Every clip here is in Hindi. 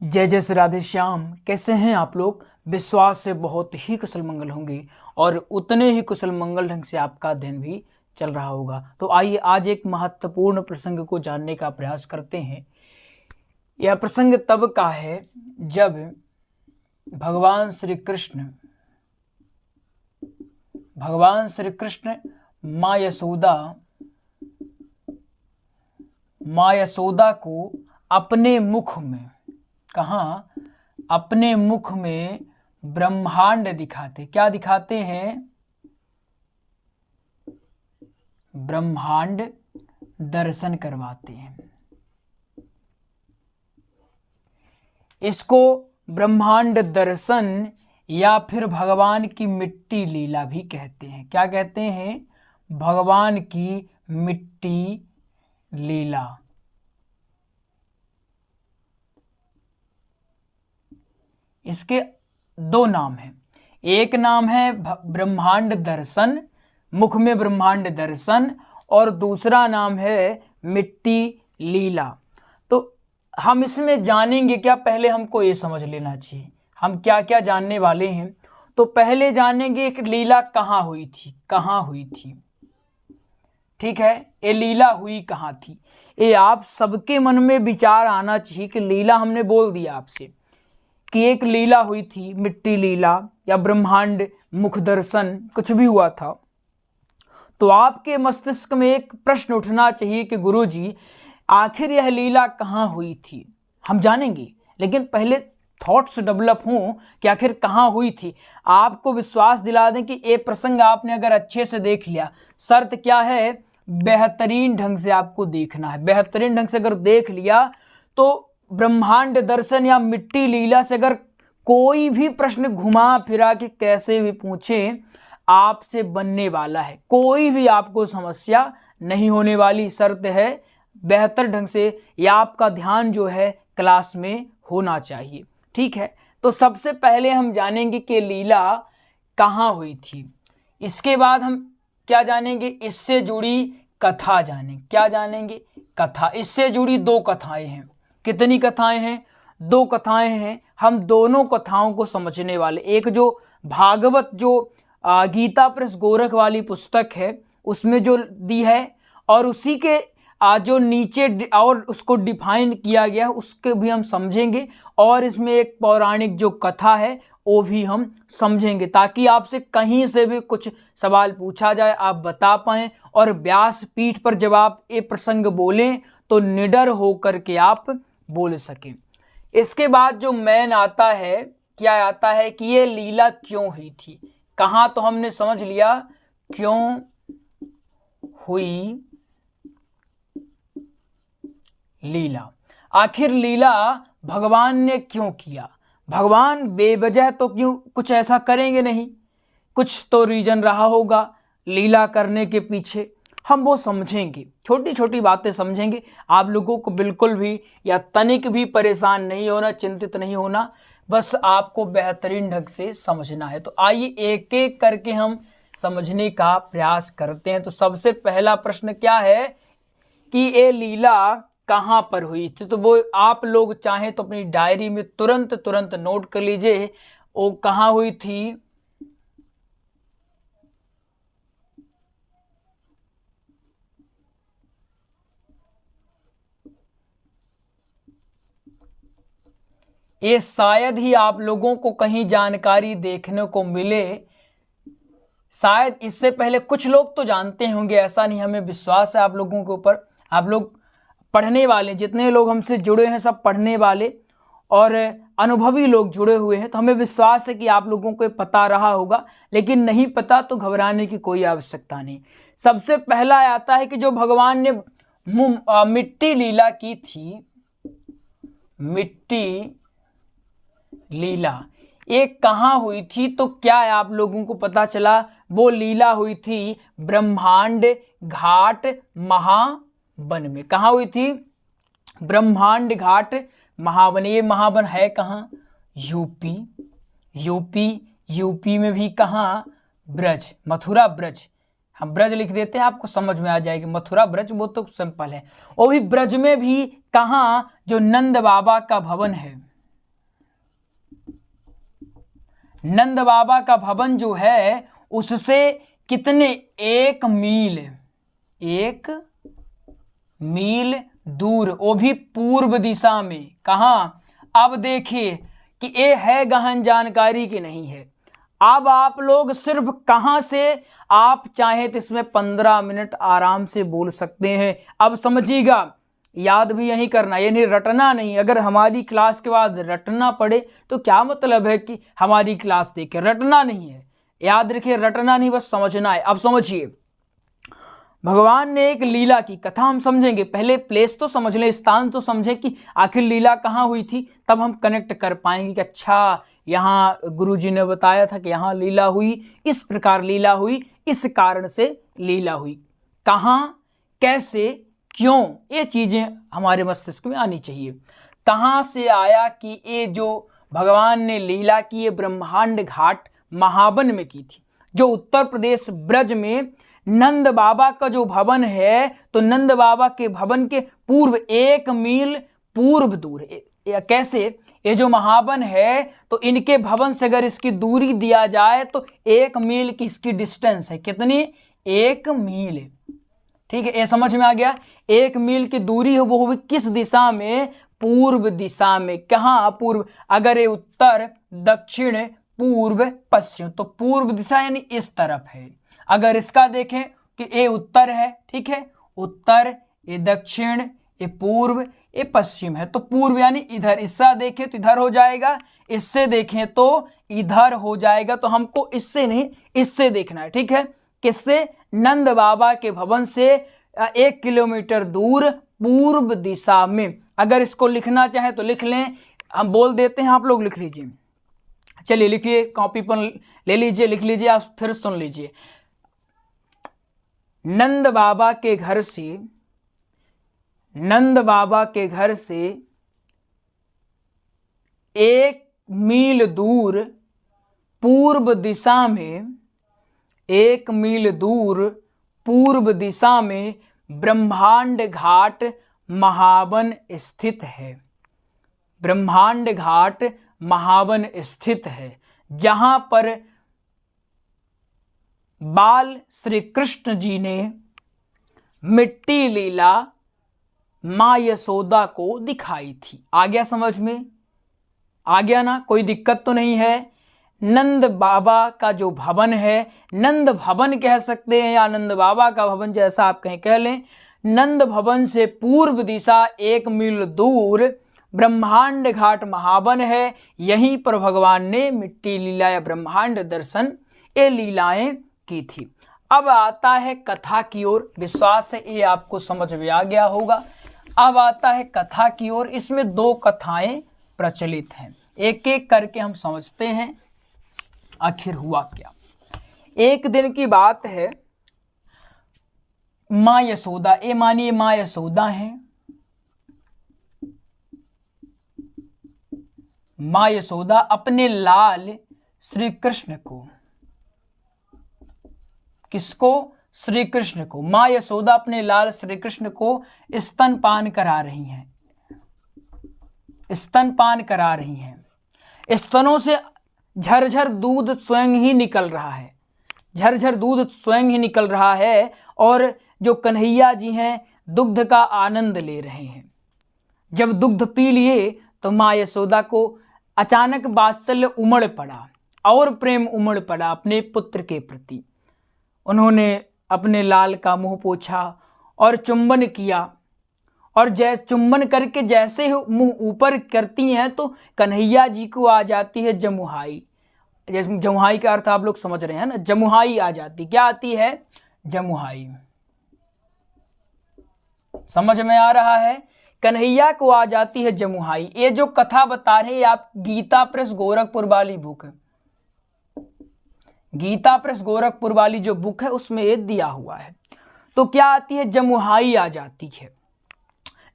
जय जय श्री राधे श्याम। कैसे हैं आप लोग? विश्वास से बहुत ही कुशल मंगल होंगे और उतने ही कुशल मंगल ढंग से आपका दिन भी चल रहा होगा। तो आइए आज एक महत्वपूर्ण प्रसंग को जानने का प्रयास करते हैं। यह प्रसंग तब का है जब भगवान श्री कृष्ण माँ यशोदा को अपने मुख में अपने मुख में ब्रह्मांड दिखाते। क्या दिखाते हैं? ब्रह्मांड दर्शन करवाते हैं। इसको ब्रह्मांड दर्शन या फिर भगवान की मिट्टी लीला भी कहते हैं। क्या कहते हैं? भगवान की मिट्टी लीला। इसके दो नाम हैं। एक नाम है ब्रह्मांड दर्शन, मुख में ब्रह्मांड दर्शन, और दूसरा नाम है मिट्टी लीला। तो हम इसमें जानेंगे क्या? पहले हमको ये समझ लेना चाहिए हम क्या क्या जानने वाले हैं। तो पहले जानेंगे एक लीला कहाँ हुई थी। ठीक है, ये लीला हुई कहाँ थी? ये आप सबके मन में विचार आना चाहिए कि लीला, हमने बोल दिया आपसे कि एक लीला हुई थी, मिट्टी लीला या ब्रह्मांड मुख दर्शन, कुछ भी हुआ था। तो आपके मस्तिष्क में एक प्रश्न उठना चाहिए कि गुरुजी आखिर यह लीला कहाँ हुई थी। हम जानेंगे, लेकिन पहले थॉट्स डेवलप हों कि आखिर कहाँ हुई थी। आपको विश्वास दिला दें कि ये प्रसंग आपने अगर अच्छे से देख लिया, शर्त क्या है? बेहतरीन ढंग से आपको देखना है। बेहतरीन ढंग से अगर देख लिया तो ब्रह्मांड दर्शन या मिट्टी लीला से अगर कोई भी प्रश्न घुमा फिरा के कैसे भी पूछे, आपसे बनने वाला है। कोई भी आपको समस्या नहीं होने वाली। शर्त है बेहतर ढंग से, या आपका ध्यान जो है क्लास में होना चाहिए। ठीक है, तो सबसे पहले हम जानेंगे कि लीला कहाँ हुई थी। इसके बाद हम क्या जानेंगे? इससे जुड़ी कथा जानेंगे। क्या जानेंगे? कथा। इससे जुड़ी दो कथाएं हैं। कितनी कथाएं हैं? दो कथाएं हैं। हम दोनों कथाओं को समझने वाले। एक जो भागवत, जो गीता प्रेस गोरख वाली पुस्तक है, उसमें जो दी है, और उसी के जो नीचे और उसको डिफाइन किया गया है, उसके भी हम समझेंगे। और इसमें एक पौराणिक जो कथा है वो भी हम समझेंगे, ताकि आपसे कहीं से भी कुछ सवाल पूछा जाए आप बता पाएं, और व्यास पीठ पर जब आप ये प्रसंग बोलें तो निडर होकर के आप बोल सकें। इसके बाद जो मेन आता है, क्या आता है कि ये लीला क्यों हुई थी। कहाँ तो हमने समझ लिया क्यों हुई लीला। आखिर लीला भगवान ने क्यों किया? भगवान बेवजह तो क्यों कुछ ऐसा करेंगे नहीं, कुछ तो रीजन रहा होगा लीला करने के पीछे। हम वो समझेंगे, छोटी छोटी बातें समझेंगे। आप लोगों को बिल्कुल भी या तनिक भी परेशान नहीं होना, चिंतित नहीं होना, बस आपको बेहतरीन ढंग से समझना है। तो आइए एक एक करके हम समझने का प्रयास करते हैं। तो सबसे पहला प्रश्न क्या है कि ये लीला कहाँ पर हुई थी। तो वो आप लोग चाहें तो अपनी डायरी में तुरंत नोट कर लीजिए, वो कहाँ हुई थी। ये शायद ही आप लोगों को कहीं जानकारी देखने को मिले। शायद इससे पहले कुछ लोग तो जानते होंगे, ऐसा नहीं, हमें विश्वास है आप लोगों के ऊपर। आप लोग पढ़ने वाले, जितने लोग हमसे जुड़े हैं सब पढ़ने वाले और अनुभवी लोग जुड़े हुए हैं, तो हमें विश्वास है कि आप लोगों को पता रहा होगा। लेकिन नहीं पता तो घबराने की कोई आवश्यकता नहीं। सबसे पहला आता है कि जो भगवान ने मिट्टी लीला की थी, मिट्टी लीला, ये कहाँ हुई थी। तो क्या है आप लोगों को पता चला? वो लीला हुई थी ब्रह्मांड घाट महावन में। कहाँ हुई थी? ब्रह्मांड घाट महावन। ये महावन है कहाँ? यूपी में भी कहाँ? ब्रज, मथुरा ब्रज। हम ब्रज लिख देते हैं, आपको समझ में आ जाएगी। मथुरा ब्रज वो तो सिंपल है। वो भी ब्रज में भी कहाँ? जो नंद बाबा का भवन है, नंद बाबा का भवन जो है उससे कितने 1 मील दूर, वो भी पूर्व दिशा में। कहाँ? अब देखिए कि ये है गहन जानकारी की नहीं है। अब आप लोग सिर्फ कहाँ से, आप चाहे तो इसमें 15 मिनट आराम से बोल सकते हैं। अब समझिएगा, याद भी यही करना, ये नहीं रटना नहीं। अगर हमारी क्लास के बाद रटना पड़े तो क्या मतलब है कि हमारी क्लास देख के, रटना नहीं है। याद रखिए, रटना नहीं, बस समझना है। अब समझिए, भगवान ने एक लीला की कथा हम समझेंगे। पहले प्लेस तो समझ लें, स्थान तो समझें कि आखिर लीला कहाँ हुई थी, तब हम कनेक्ट कर पाएंगे कि अच्छा यहाँ गुरुजी ने बताया था कि यहाँ लीला हुई, इस प्रकार लीला हुई, इस कारण से लीला हुई। कहाँ, कैसे, क्यों, ये चीजें हमारे मस्तिष्क में आनी चाहिए। कहाँ से आया कि ये जो भगवान ने लीला की, ये ब्रह्मांड घाट महावन में की थी, जो उत्तर प्रदेश ब्रज में नंद बाबा का जो भवन है, तो नंद बाबा के भवन के पूर्व 1 मील पूर्व दूर है। कैसे? ये जो महावन है, तो इनके भवन से अगर इसकी दूरी दिया जाए तो 1 मील की इसकी डिस्टेंस है। कितनी? 1 मील। ठीक है, ये समझ में आ गया। 1 मील की दूरी है, वो भी किस दिशा में? पूर्व दिशा में। कहाँ पूर्व? अगर ये उत्तर, दक्षिण, पूर्व, पश्चिम, तो पूर्व दिशा यानी इस तरफ है। अगर इसका देखें कि ये उत्तर है, ठीक है, उत्तर, ये दक्षिण, ये पूर्व, ये पश्चिम है, तो पूर्व यानी इधर। इससे देखें तो इधर हो जाएगा, इससे देखें तो इधर हो जाएगा। तो हमको इससे नहीं, इससे देखना है। ठीक है, किससे? नंद बाबा के भवन से 1 किलोमीटर दूर पूर्व दिशा में। अगर इसको लिखना चाहे तो लिख लें, हम बोल देते हैं, आप लोग लिख लीजिए। चलिए लिखिए, कॉपी पर ले लीजिए, लिख लीजिए, आप फिर सुन लीजिए। नंद बाबा के घर से, नंद बाबा के घर से 1 मील दूर पूर्व दिशा में, 1 मील दूर पूर्व दिशा में ब्रह्मांड घाट महावन स्थित है। ब्रह्मांड घाट महावन स्थित है, जहां पर बाल श्री कृष्ण जी ने मिट्टी लीला मां यशोदा को दिखाई थी। आ गया समझ में? आ गया ना? कोई दिक्कत तो नहीं है। नंद बाबा का जो भवन है, नंद भवन कह सकते हैं या नंद बाबा का भवन, जैसा आप कहीं कह लें, नंद भवन से पूर्व दिशा 1 मील दूर ब्रह्मांड घाट महावन है। यहीं पर भगवान ने मिट्टी लीला या ब्रह्मांड दर्शन, ये लीलाएं की थी। अब आता है कथा की ओर। विश्वास है ये आपको समझ में आ गया होगा। अब आता है कथा की ओर। इसमें 2 कथाएं प्रचलित हैं, एक एक करके हम समझते हैं आखिर हुआ क्या। एक दिन की बात है, मां यशोदा, ये मानिए मां यशोदा हैं, मां यशोदा अपने लाल श्री कृष्ण को, किसको? श्री कृष्ण को। मां यशोदा अपने लाल श्री कृष्ण को स्तनपान करा रही हैं, स्तनपान करा रही हैं। स्तनों से झरझर दूध स्वयं ही निकल रहा है, झरझर दूध स्वयं ही निकल रहा है। और जो कन्हैया जी हैं दुग्ध का आनंद ले रहे हैं। जब दुग्ध पी लिए तो मां यशोदा को अचानक वात्सल्य उमड़ पड़ा और प्रेम उमड़ पड़ा अपने पुत्र के प्रति। उन्होंने अपने लाल का मुंह पोंछा और चुंबन किया, और चुंबन करके जैसे ही मुंह ऊपर करती हैं तो कन्हैया जी को आ जाती है जमुहाई। जैसे जमुहाई का अर्थ आप लोग समझ रहे हैं ना, जमुहाई आ जाती। क्या आती है? जमुहाई। समझ में आ रहा है? कन्हैया को आ जाती है जमुहाई। ये जो कथा बता रहे हैं आप, गीता प्रेस गोरखपुर वाली बुक है, गीता प्रेस गोरखपुर वाली जो बुक है उसमें ये दिया हुआ है। तो क्या आती है? जमुहाई आ जाती है।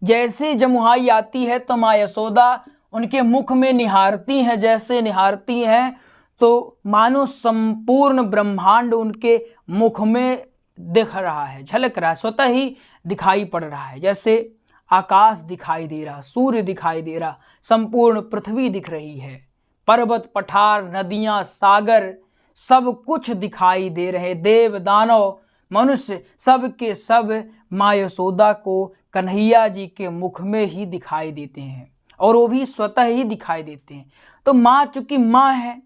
जैसे जमुहाई आती है तो मां यशोदा उनके मुख में निहारती हैं, जैसे निहारती हैं तो मानो संपूर्ण ब्रह्मांड उनके मुख में दिख रहा है, झलक रहा है, स्वतः ही दिखाई पड़ रहा है। जैसे आकाश दिखाई दे रहा, सूर्य दिखाई दे रहा, संपूर्ण पृथ्वी दिख रही है, पर्वत पठार नदियां सागर सब कुछ दिखाई दे रहे। देव दानव मनुष्य सब के सब माँ यशोदा को कन्हैया जी के मुख में ही दिखाई देते हैं और वो भी स्वतः ही दिखाई देते हैं। तो माँ चूंकि माँ है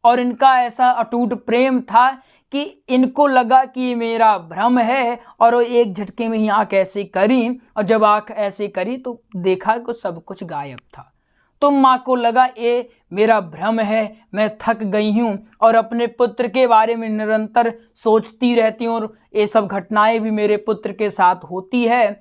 और इनका ऐसा अटूट प्रेम था कि इनको लगा कि ये मेरा भ्रम है और वो एक झटके में ही आँख ऐसे करी और जब आँख ऐसे करी तो देखा कि सब कुछ गायब था। तो माँ को लगा ये मेरा भ्रम है, मैं थक गई हूँ और अपने पुत्र के बारे में निरंतर सोचती रहती हूँ और ये सब घटनाएं भी मेरे पुत्र के साथ होती है,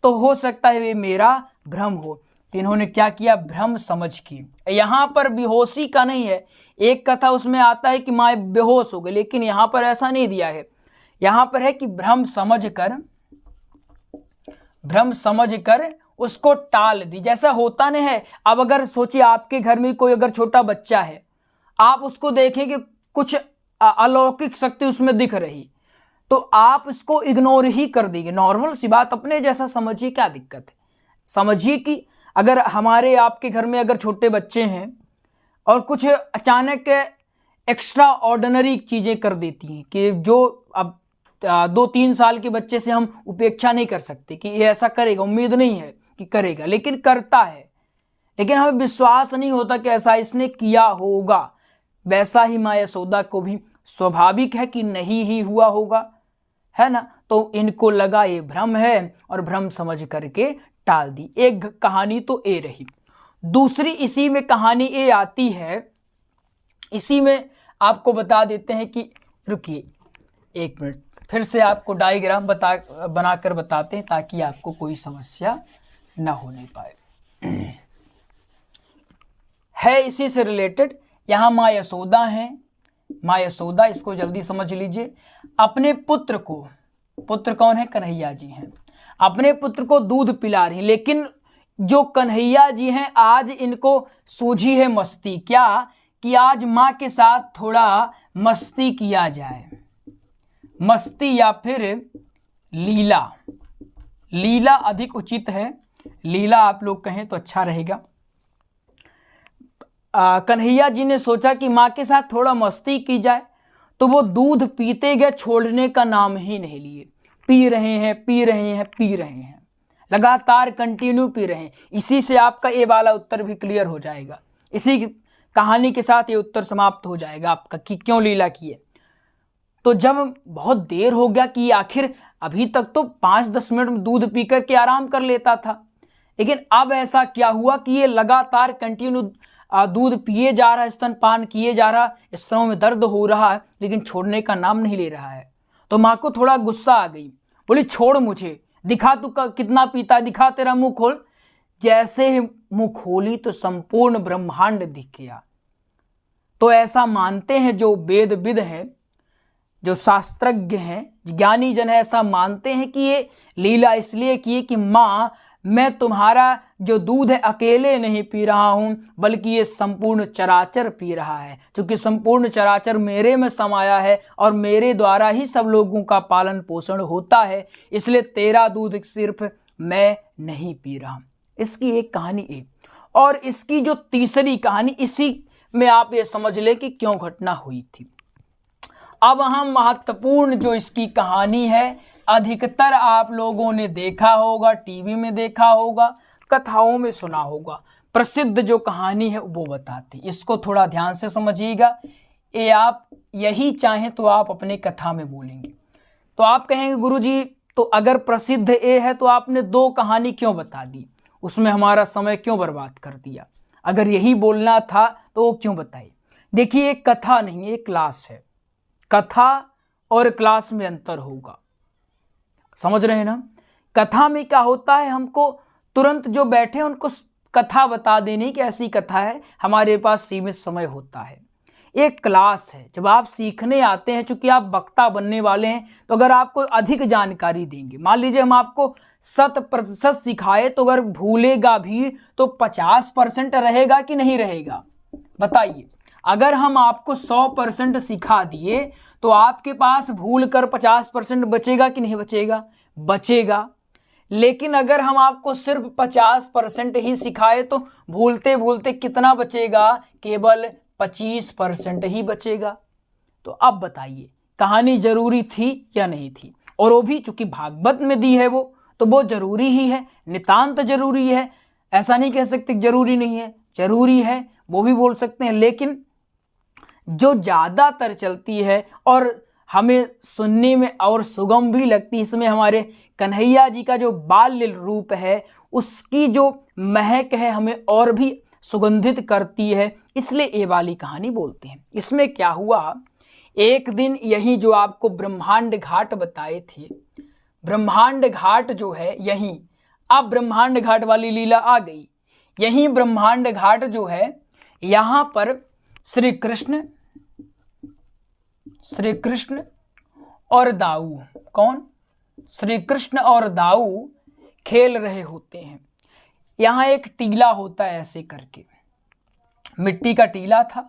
तो हो सकता है ये मेरा भ्रम हो। तो इन्होंने क्या किया, भ्रम समझ की। यहाँ पर बेहोशी का नहीं है, एक कथा उसमें आता है कि माँ बेहोश हो गई, लेकिन यहाँ पर ऐसा नहीं दिया है। यहाँ पर है कि भ्रम समझ कर उसको टाल दी। जैसा होता नहीं है, अब अगर सोचिए आपके घर में कोई अगर छोटा बच्चा है, आप उसको देखें कि कुछ अलौकिक शक्ति उसमें दिख रही, तो आप उसको इग्नोर ही कर देंगे। नॉर्मल सी बात, अपने जैसा समझिए, क्या दिक्कत है। समझिए कि अगर हमारे आपके घर में अगर छोटे बच्चे हैं और कुछ अचानक एक्स्ट्रा ऑर्डिनरी चीज़ें कर देती हैं कि जो अब 2-3 साल के बच्चे से हम उपेक्षा नहीं कर सकते कि ये ऐसा करेगा, उम्मीद नहीं है कि करेगा, लेकिन करता है, लेकिन हमें विश्वास नहीं होता कि ऐसा इसने किया होगा। वैसा ही माँ यशोदा को भी स्वाभाविक है कि नहीं ही हुआ होगा, है ना। तो इनको लगा ये भ्रम है और भ्रम समझ करके टाल दी। एक कहानी तो ये रही। दूसरी इसी में कहानी ये आती है, इसी में आपको बता देते हैं कि, रुकिए 1 मिनट, फिर से आपको डायग्राम बनाकर बताते हैं ताकि आपको कोई समस्या ना होने पाए। है इसी से रिलेटेड। यहाँ माँ यशोदा हैं। माँ यशोदा, इसको जल्दी समझ लीजिए, अपने पुत्र को, पुत्र कौन है, कन्हैया जी हैं, अपने पुत्र को दूध पिला रही, लेकिन जो कन्हैया जी हैं आज इनको सूझी है मस्ती। क्या कि आज माँ के साथ थोड़ा मस्ती किया जाए, मस्ती या फिर लीला। लीला अधिक उचित है, लीला आप लोग कहें तो अच्छा रहेगा। कन्हैया जी ने सोचा कि माँ के साथ थोड़ा मस्ती की जाए, तो वो दूध पीते गए, छोड़ने का नाम ही नहीं लिए। पी रहे हैं, लगातार कंटिन्यू पी रहे हैं। इसी से आपका ये वाला उत्तर भी क्लियर हो जाएगा, इसी कहानी के साथ ये उत्तर समाप्त हो जाएगा आपका कि क्यों लीला किए। तो जब बहुत देर हो गया कि आखिर अभी तक तो 5-10 मिनट में दूध पी कर के आराम कर लेता था, लेकिन अब ऐसा क्या हुआ कि ये लगातार कंटिन्यू दूध पिए जा रहा है, स्तनपान किए जा रहा, स्तनों में दर्द हो रहा है, लेकिन छोड़ने का नाम नहीं ले रहा है। तो माँ को थोड़ा गुस्सा आ गई, बोली छोड़ मुझे, दिखा तू कितना पीता, दिखा तेरा मुंह खोल। जैसे ही मुंह खोली तो संपूर्ण ब्रह्मांड दिख गया। तो ऐसा मानते हैं जो वेदविद हैं, जो शास्त्रज्ञ हैं, ज्ञानी जन है, ऐसा मानते हैं कि ये लीला इसलिए की कि माँ मैं तुम्हारा जो दूध है अकेले नहीं पी रहा हूं, बल्कि ये संपूर्ण चराचर पी रहा है। क्योंकि संपूर्ण चराचर मेरे में समाया है और मेरे द्वारा ही सब लोगों का पालन पोषण होता है, इसलिए तेरा दूध सिर्फ मैं नहीं पी रहा। इसकी एक कहानी एक, और इसकी जो तीसरी कहानी, इसी में आप ये समझ ले कि क्यों घटना हुई थी। अब हम महत्वपूर्ण जो इसकी कहानी है, अधिकतर आप लोगों ने देखा होगा, टीवी में देखा होगा, कथाओं में सुना होगा। प्रसिद्ध जो कहानी है वो बताती, इसको थोड़ा ध्यान से समझिएगा। ये आप यही चाहें तो आप अपने कथा में बोलेंगे, तो आप कहेंगे गुरुजी तो अगर प्रसिद्ध ये है तो आपने 2 कहानी क्यों बता दी, उसमें हमारा समय क्यों बर्बाद कर दिया, अगर यही बोलना था तो वो क्यों बताई। देखिए एक कथा नहीं, एक क्लास है। कथा और क्लास में अंतर होगा, समझ रहे हैं ना। कथा में क्या होता है, हमको तुरंत जो बैठे उनको कथा बता देने की ऐसी कथा है, हमारे पास सीमित समय होता है। एक क्लास है, जब आप सीखने आते हैं, चूंकि आप वक्ता बनने वाले हैं, तो अगर आपको अधिक जानकारी देंगे, मान लीजिए हम आपको 100% सिखाए, तो अगर भूलेगा भी तो 50% रहेगा कि नहीं रहेगा, बताइए। अगर हम आपको 100% सिखा दिए तो आपके पास भूल कर 50% बचेगा कि नहीं बचेगा, बचेगा। लेकिन अगर हम आपको सिर्फ 50% ही सिखाए तो भूलते भूलते कितना बचेगा, केवल 25% ही बचेगा। तो अब बताइए कहानी जरूरी थी या नहीं थी? और वो भी चूंकि भागवत में दी है वो, तो वो जरूरी ही है, नितांत जरूरी है। ऐसा नहीं कह सकते जरूरी नहीं है, जरूरी है वो भी बोल सकते हैं। लेकिन जो ज़्यादातर चलती है और हमें सुनने में और सुगम भी लगती है, इसमें हमारे कन्हैया जी का जो बाल्य रूप है उसकी जो महक है हमें और भी सुगंधित करती है, इसलिए ये वाली कहानी बोलते हैं। इसमें क्या हुआ, एक दिन यही जो आपको ब्रह्मांड घाट बताए थे, ब्रह्मांड घाट जो है यहीं, अब ब्रह्मांड घाट वाली लीला आ गई। यहीं ब्रह्मांड घाट जो है यहाँ पर श्री कृष्ण और दाऊ, कौन? श्री कृष्ण और दाऊ खेल रहे होते हैं। यहाँ एक टीला होता है, ऐसे करके मिट्टी का टीला था।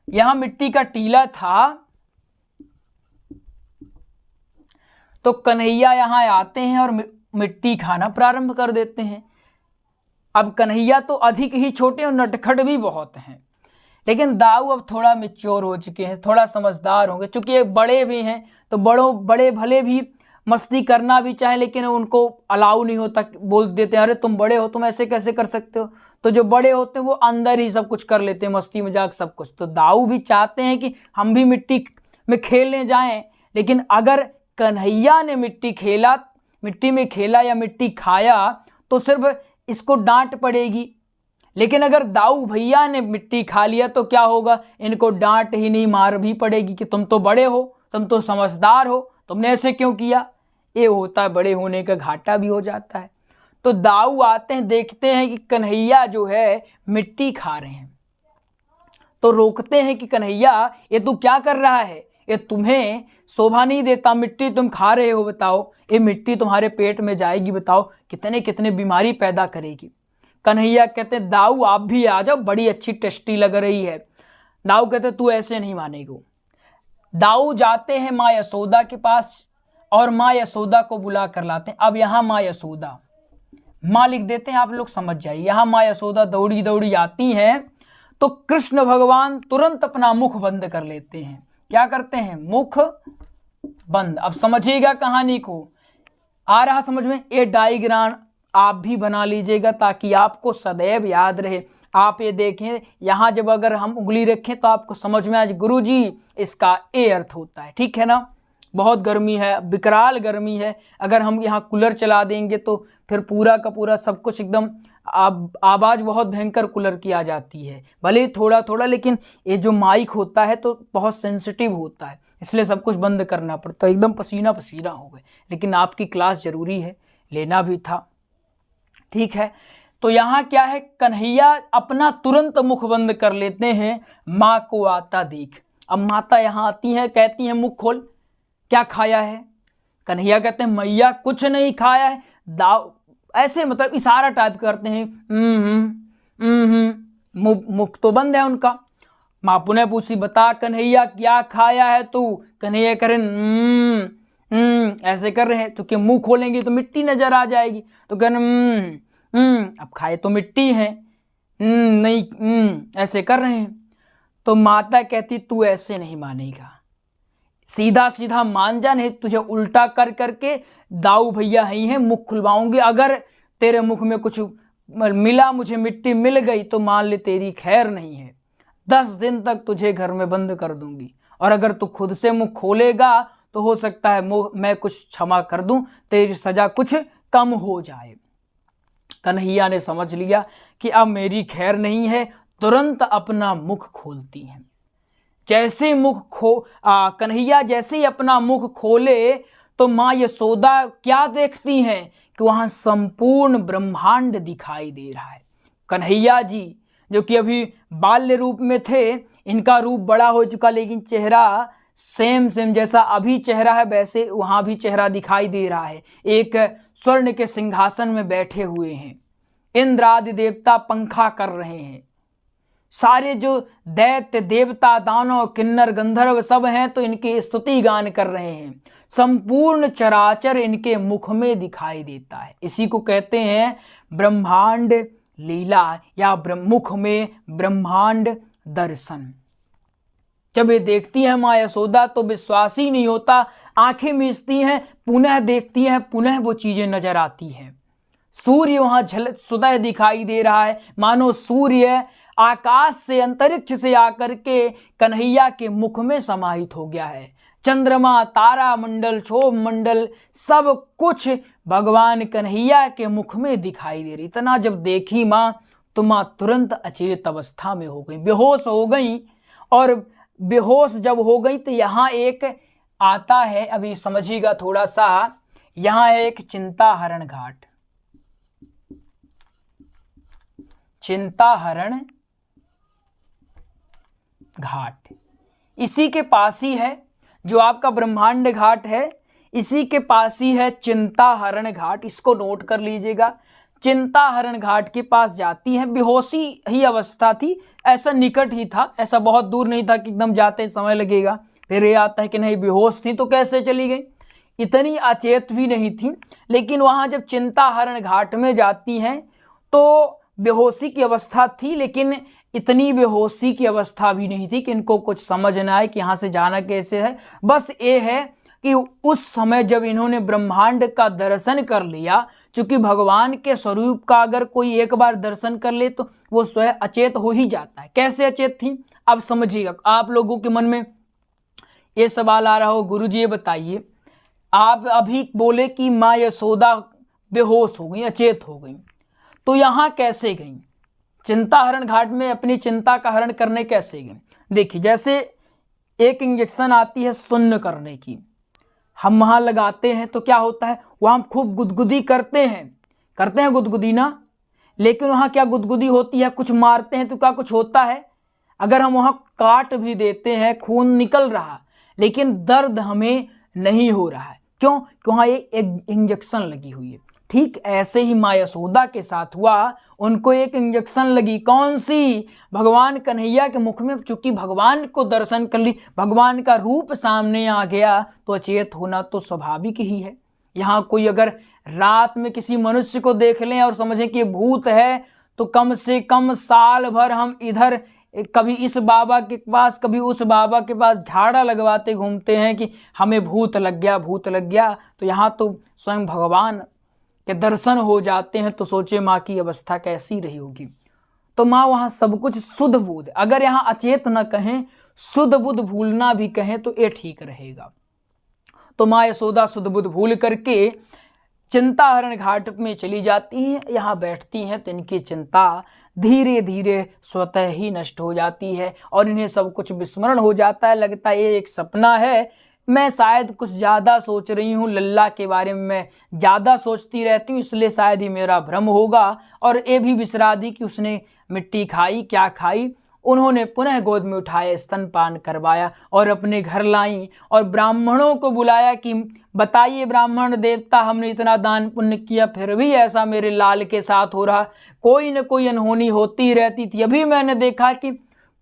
यहाँ मिट्टी का टीला था तो कन्हैया यहाँ आते हैं और मिट्टी खाना प्रारंभ कर देते हैं। अब कन्हैया तो अधिक ही छोटे और नटखट भी बहुत हैं, लेकिन दाऊ अब थोड़ा मैच्योर हो चुके हैं, थोड़ा समझदार होंगे। चूंकि ये बड़े भी हैं तो बड़े भले भी मस्ती करना भी चाहें, लेकिन उनको अलाउ नहीं होता, बोल देते हैं अरे तुम बड़े हो, तुम ऐसे कैसे कर सकते हो। तो जो बड़े होते हैं वो अंदर ही सब कुछ कर लेते हैं, मस्ती मजाक सब कुछ। तो दाऊ भी चाहते हैं कि हम भी मिट्टी में खेलने जाएं, लेकिन अगर कन्हैया ने मिट्टी में खेला या मिट्टी खाया तो सिर्फ इसको डांट पड़ेगी। लेकिन अगर दाऊ भैया ने मिट्टी खा लिया तो क्या होगा, इनको डांट ही नहीं मार भी पड़ेगी कि तुम तो बड़े हो, तुम तो समझदार हो, तुमने ऐसे क्यों किया। ये होता है, बड़े होने का घाटा भी हो जाता है। तो दाऊ आते हैं, देखते हैं कि कन्हैया जो है मिट्टी खा रहे हैं, तो रोकते हैं कि कन्हैया ये तू क्या कर रहा है, ये तुम्हें शोभा नहीं देता, मिट्टी तुम खा रहे हो, बताओ ये मिट्टी तुम्हारे पेट में जाएगी, बताओ कितने कितने बीमारी पैदा करेगी। कन्हैया कहते हैं दाऊ आप भी आ जाओ, बड़ी अच्छी टेस्टी लग रही है। दाऊ कहते तू ऐसे नहीं मानेगो। दाऊ जाते हैं माँ यशोदा के पास और माँ यशोदा को बुला कर लाते हैं। अब यहाँ माँ यशोदा, माँ लिख देते हैं, आप लोग समझ जाइए। यहाँ माँ यशोदा दौड़ी दौड़ी आती हैं तो कृष्ण भगवान तुरंत अपना मुख बंद कर लेते हैं। क्या करते हैं, मुख बंद। अब समझिएगा कहानी को, आ रहा समझ में? ये डायग्राम आप भी बना लीजिएगा ताकि आपको सदैव याद रहे। आप ये देखें, यहाँ जब अगर हम उंगली रखें तो आपको समझ में आज गुरुजी इसका ये अर्थ होता है, ठीक है ना। बहुत गर्मी है, विकराल गर्मी है, अगर हम यहाँ कूलर चला देंगे तो फिर पूरा का पूरा सब कुछ एकदम आवाज़ बहुत भयंकर कूलर की आ जाती है। भले ही थोड़ा थोड़ा, लेकिन ये जो माइक होता है तो बहुत सेंसिटिव होता है, इसलिए सब कुछ बंद करना पड़ता है। एकदम पसीना पसीना हो गए, लेकिन आपकी क्लास जरूरी है, लेना भी था, ठीक है। तो यहाँ क्या है, कन्हैया अपना तुरंत मुख बंद कर लेते हैं माँ को आता देख। अब माता यहाँ आती है, कहती है मुख खोल, क्या खाया है। कन्हैया कहते हैं मैया कुछ नहीं खाया है। दाऊ ऐसे मतलब इशारा टाइप करते हैं, मुख तो बंद है उनका। माँ पुनः पूछी बता कन्हैया क्या खाया है तू। कन्हैया करें ऐसे कर रहे हैं, क्योंकि मुंह खोलेंगे तो मिट्टी नजर आ जाएगी, तो कह रहे अब खाए तो मिट्टी है, नहीं ऐसे कर रहे हैं। तो माता कहती तू ऐसे नहीं मानेगा, सीधा सीधा मान जा, नहीं तुझे उल्टा कर करके दाऊ भैया ही हैं मुख खुलवाऊंगी। अगर तेरे मुख में कुछ मिला, मुझे मिट्टी मिल गई तो मान ले तेरी खैर नहीं है, 10 दिन तक तुझे घर में बंद कर दूंगी। और अगर तू खुद से मुख खोलेगा तो हो सकता है मैं कुछ क्षमा कर दूं, तेरी सजा कुछ कम हो जाए। कन्हैया ने समझ लिया कि अब मेरी खैर नहीं है, तुरंत अपना मुख खोलती हैं। जैसे कन्हैया जैसे ही अपना मुख खोले तो माँ यशोदा क्या देखती हैं कि वहां संपूर्ण ब्रह्मांड दिखाई दे रहा है। कन्हैया जी जो कि अभी बाल्य रूप में थे, इनका रूप बड़ा हो चुका, लेकिन चेहरा सेम जैसा अभी चेहरा है वैसे वहां भी चेहरा दिखाई दे रहा है। एक स्वर्ण के सिंहासन में बैठे हुए हैं, इंद्र आदि देवता पंखा कर रहे हैं, सारे जो दैत्य देवता दानव किन्नर गंधर्व सब हैं तो इनकी स्तुति गान कर रहे हैं। संपूर्ण चराचर इनके मुख में दिखाई देता है। इसी को कहते हैं ब्रह्मांड लीला या मुख में ब्रह्मांड दर्शन। जब ये देखती है माँ यशोदा तो विश्वास ही नहीं होता, आंखें मीचती हैं, पुनः देखती हैं, पुनः वो चीजें नजर आती हैं। सूर्य वहां झलक सुदय दिखाई दे रहा है, मानो सूर्य आकाश से अंतरिक्ष से आकर के कन्हैया के मुख में समाहित हो गया है। चंद्रमा, तारा मंडल, क्षोभ मंडल सब कुछ भगवान कन्हैया के मुख में दिखाई दे रही। इतना जब देखी माँ तो माँ तुरंत अचेत अवस्था में हो गई, बेहोश हो गई। और बेहोश जब हो गई तो यहाँ एक आता है, अभी समझिएगा थोड़ा सा, यहाँ है एक चिंताहरण घाट। चिंताहरण घाट इसी के पास ही है, जो आपका ब्रह्मांड घाट है इसी के पास ही है चिंताहरण घाट। इसको नोट कर लीजिएगा। चिंताहरण घाट के पास जाती है, बेहोशी ही अवस्था थी, ऐसा निकट ही था, ऐसा बहुत दूर नहीं था कि एकदम जाते समय लगेगा। फिर ये आता है कि नहीं बेहोश थी तो कैसे चली गई, इतनी अचेत भी नहीं थी। लेकिन वहां जब चिंताहरण घाट में जाती हैं तो बेहोशी की अवस्था थी, लेकिन इतनी बेहोशी की अवस्था भी नहीं थी कि इनको कुछ समझ ना आए कि यहाँ से जाना कैसे है। बस ये है कि उस समय जब इन्होंने ब्रह्मांड का दर्शन कर लिया, चूंकि भगवान के स्वरूप का अगर कोई एक बार दर्शन कर ले तो वो स्वयं अचेत हो ही जाता है। कैसे अचेत थी अब समझिएगा। आप लोगों के मन में ये सवाल आ रहा हो, गुरुजी ये बताइए, आप अभी बोले कि माँ यशोदा बेहोश हो गई, अचेत हो गई, तो यहाँ कैसे गई? चिंताहरण घाट में अपनी चिंता का हरण करने कैसे गई? देखिए, जैसे एक इंजेक्शन आती है सुन्न करने की, हम वहां लगाते हैं तो क्या होता है, वहां हम खूब गुदगुदी करते हैं गुदगुदी ना, लेकिन वहां क्या गुदगुदी होती है, कुछ मारते हैं तो क्या कुछ होता है? अगर हम वहां काट भी देते हैं, खून निकल रहा, लेकिन दर्द हमें नहीं हो रहा है। क्यों? कि वहां एक इंजेक्शन लगी हुई है। ठीक ऐसे ही माँ यशोदा के साथ हुआ, उनको एक इंजेक्शन लगी। कौन सी? भगवान कन्हैया के मुख में। चूंकि भगवान को दर्शन कर ली, भगवान का रूप सामने आ गया, तो अचेत होना तो स्वाभाविक ही है। यहाँ कोई अगर रात में किसी मनुष्य को देख लें और समझें कि भूत है, तो कम से कम साल भर हम इधर कभी इस बाबा के पास कभी उस बाबा के पास झाड़ा लगवाते घूमते हैं कि हमें भूत लग गया, भूत लग गया। तो यहाँ तो स्वयं भगवान के दर्शन हो जाते हैं, तो सोचे माँ की अवस्था कैसी रही होगी। तो माँ वहाँ सब कुछ शुद्ध बुद्ध, अगर यहाँ अचेत न कहें, शुद्ध बुद्ध भूलना भी कहें तो ये ठीक रहेगा। तो माँ यशोदा शुद्ध बुद्ध भूल करके चिंताहरण घाट में चली जाती हैं, यहाँ बैठती हैं, तो इनकी चिंता धीरे धीरे स्वतः ही नष्ट हो जाती है और इन्हें सब कुछ विस्मरण हो जाता है। लगता है ये एक सपना है, मैं शायद कुछ ज़्यादा सोच रही हूँ, लल्ला के बारे में मैं ज़्यादा सोचती रहती हूँ, इसलिए शायद ही मेरा भ्रम होगा। और ये भी बिसरा दी कि उसने मिट्टी खाई, क्या खाई। उन्होंने पुनः गोद में उठाया, स्तनपान करवाया और अपने घर लाई और ब्राह्मणों को बुलाया कि बताइए ब्राह्मण देवता, हमने इतना दान पुण्य किया, फिर भी ऐसा मेरे लाल के साथ हो रहा, कोई न कोई अनहोनी होती रहती थी। अभी मैंने देखा कि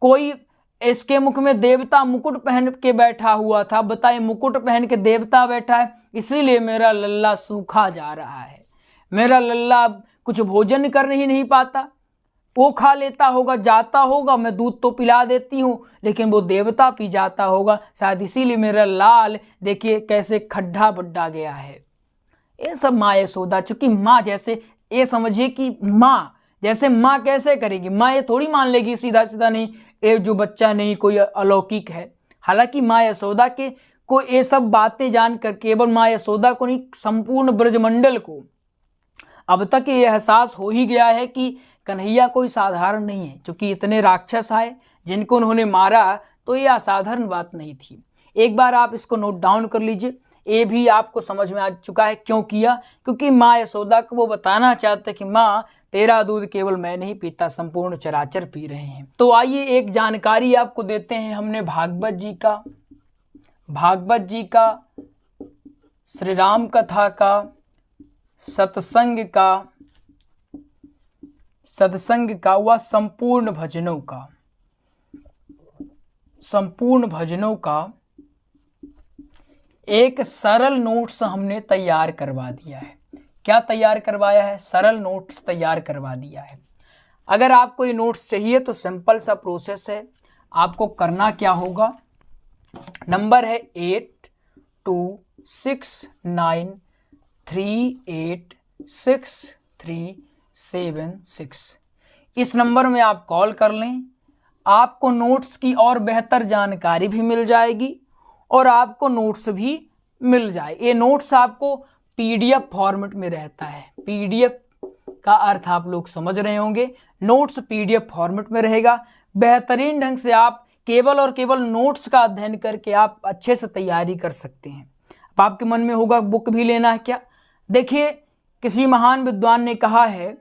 कोई इसके मुख में देवता मुकुट पहन के बैठा हुआ था, बताइए मुकुट पहन के देवता बैठा है, इसीलिए मेरा लल्ला सूखा जा रहा है। मेरा लल्ला कुछ भोजन कर ही नहीं पाता, वो खा लेता होगा, जाता होगा, मैं दूध तो पिला देती हूँ, लेकिन वो देवता पी जाता होगा, शायद इसीलिए मेरा लाल देखिए कैसे खड्डा बड्डा गया है। ये सब माँ यशोदा, चूंकि माँ जैसे, ये समझिए कि माँ जैसे माँ कैसे करेगी, माँ ये थोड़ी मान लेगी सीधा सीधा नहीं ये जो बच्चा नहीं कोई अलौकिक है। हालांकि माँ यशोदा के को ये सब बातें जानकर केवल माँ यशोदा को नहीं, संपूर्ण ब्रजमंडल को अब तक ये एहसास हो ही गया है कि कन्हैया कोई साधारण नहीं है। क्योंकि इतने राक्षस आए जिनको उन्होंने मारा, तो ये असाधारण बात नहीं थी। एक बार आप इसको नोट डाउन कर लीजिए, ये भी आपको समझ में आ चुका है क्यों किया। क्योंकि माँ यशोदा को वो बताना चाहते कि माँ तेरा दूध केवल मैं नहीं पीता, संपूर्ण चराचर पी रहे हैं। तो आइए एक जानकारी आपको देते हैं, हमने भागवत जी का श्री राम कथा का, सत्संग का व संपूर्ण भजनों का एक सरल नोट्स हमने तैयार करवा दिया है। क्या तैयार करवाया है? सरल नोट्स तैयार करवा दिया है। अगर आपको ये नोट्स चाहिए तो सिंपल सा प्रोसेस है, आपको करना क्या होगा, नंबर है 8269386376। इस नंबर में आप कॉल कर लें, आपको नोट्स की और बेहतर जानकारी भी मिल जाएगी और आपको नोट्स भी मिल जाए। ये नोट्स आपको पीडीएफ फॉर्मेट में रहता है। पीडीएफ का अर्थ आप लोग समझ रहे होंगे, नोट्स पीडीएफ फॉर्मेट में रहेगा। बेहतरीन ढंग से आप केवल और केवल नोट्स का अध्ययन करके आप अच्छे से तैयारी कर सकते हैं। अब आपके मन में होगा बुक भी लेना है क्या? देखिए, किसी महान विद्वान ने कहा है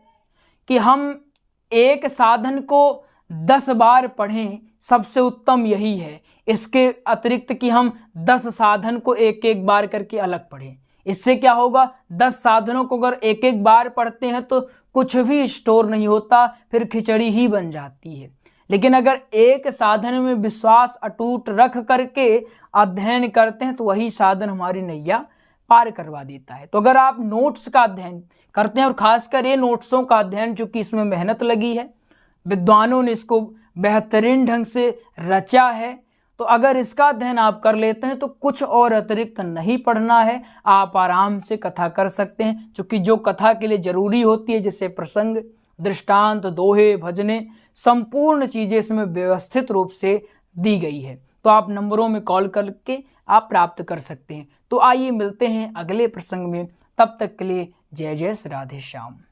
कि हम एक साधन को 10 बार पढ़ें, सबसे उत्तम यही है। इसके अतिरिक्त कि हम 10 साधन को एक एक बार करके अलग पढ़ें, इससे क्या होगा, 10 साधनों को अगर एक एक बार पढ़ते हैं तो कुछ भी स्टोर नहीं होता, फिर खिचड़ी ही बन जाती है। लेकिन अगर एक साधन में विश्वास अटूट रख करके अध्ययन करते हैं तो वही साधन हमारी नैया पार करवा देता है। तो अगर आप नोट्स का अध्ययन करते हैं, और खासकर ये नोट्सों का अध्ययन चूंकि इसमें मेहनत लगी है, विद्वानों ने इसको बेहतरीन ढंग से रचा है, तो अगर इसका अध्ययन आप कर लेते हैं तो कुछ और अतिरिक्त नहीं पढ़ना है, आप आराम से कथा कर सकते हैं। क्योंकि जो कथा के लिए जरूरी होती है, जैसे प्रसंग, दृष्टांत, दोहे, भजने, संपूर्ण चीजें इसमें व्यवस्थित रूप से दी गई है। तो आप नंबरों में कॉल करके आप प्राप्त कर सकते हैं। तो आइए मिलते हैं अगले प्रसंग में, तब तक के लिए जय जय श्री राधे श्याम।